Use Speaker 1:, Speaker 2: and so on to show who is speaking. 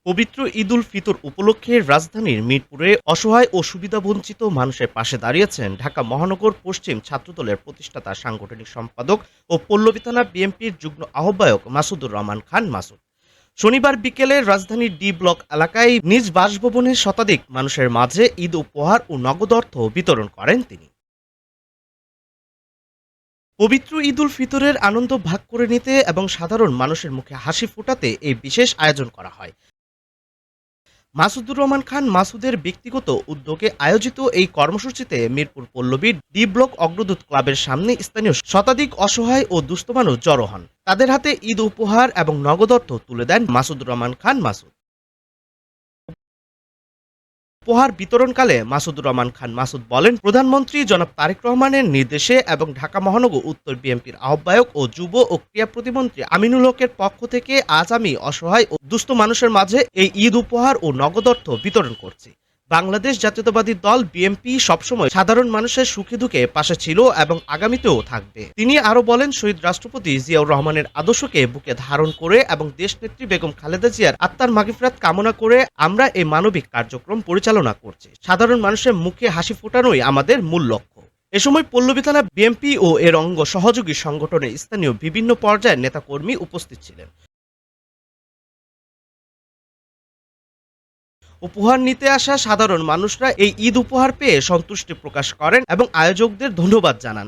Speaker 1: পবিত্র ঈদ উল ফিতর উপলক্ষে রাজধানীর মিরপুরে অসহায় ও সুবিধাবঞ্চিত মানুষের পাশে দাঁড়িয়েছেন ঢাকা মহানগর পশ্চিম ছাত্রদলের প্রতিষ্ঠাতা সাংগঠনিক সম্পাদক ও পল্লবী থানা বিএনপির যুগ্ম আহ্বায়ক মাসুদুর রহমান খান মাসুদ। শনিবার বিকেলে রাজধানীর ডি ব্লক এলাকায় নিজ বাসভবনে শতাধিক মানুষের মাঝে ঈদ উপহার ও নগদ অর্থ বিতরণ করেন তিনি। পবিত্র ঈদ উল ফিতরের আনন্দ ভাগ করে নিতে এবং সাধারণ মানুষের মুখে হাসি ফোটাতে এই বিশেষ আয়োজন করা হয়। মাসুদুর রহমান খান মাসুদের ব্যক্তিগত উদ্যোগে আয়োজিত এই কর্মসূচিতে মিরপুর পল্লবীর ডি ব্লক অগ্রদূত ক্লাবের সামনে স্থানীয় শতাধিক অসহায় ও দুস্থ মানুষ জড়ো হন। তাদের হাতে ঈদ উপহার এবং নগদ অর্থ তুলে দেন মাসুদুর রহমান খান মাসুদ। উপহার বিতরণকালে মাসুদুর রহমান খান মাসুদ বলেন, প্রধানমন্ত্রী জনাব তারেক রহমানের নির্দেশে এবং ঢাকা মহানগর উত্তর বিএনপির আহ্বায়ক ও যুব ও ক্রীড়া প্রতিমন্ত্রী আমিনুল হকের পক্ষ থেকে আজ আমি অসহায় ও দুস্থ মানুষের মাঝে এই ঈদ উপহার ও নগদ অর্থ বিতরণ করছি। বাংলাদেশ জাতীয়তাবাদী দল বিএনপি সবসময় সাধারণ মানুষের সুখে দুঃখে পাশে ছিল এবং আগামীতেও থাকবে। তিনি আরো বলেন, শহীদ রাষ্ট্রপতি জিয়াউর রহমানের আদর্শকে বুকে ধারণ করে এবং দেশনেত্রী বেগম খালেদা জিয়ার আত্মার মাগফিরাত কামনা করে আমরা এই মানবিক কার্যক্রম পরিচালনা করছি। সাধারণ মানুষের মুখে হাসি ফোটানোই আমাদের মূল লক্ষ্য। এ সময় পল্লবী থানা বিএনপি ও এর অঙ্গ সহযোগী সংগঠনের স্থানীয় বিভিন্ন পর্যায়ের নেতাকর্মী উপস্থিত ছিলেন। উপহার নিতে আসা সাধারণ মানুষরা এই ঈদ উপহার পেয়ে সন্তুষ্টি প্রকাশ করেন এবং আয়োজকদের ধন্যবাদ জানান।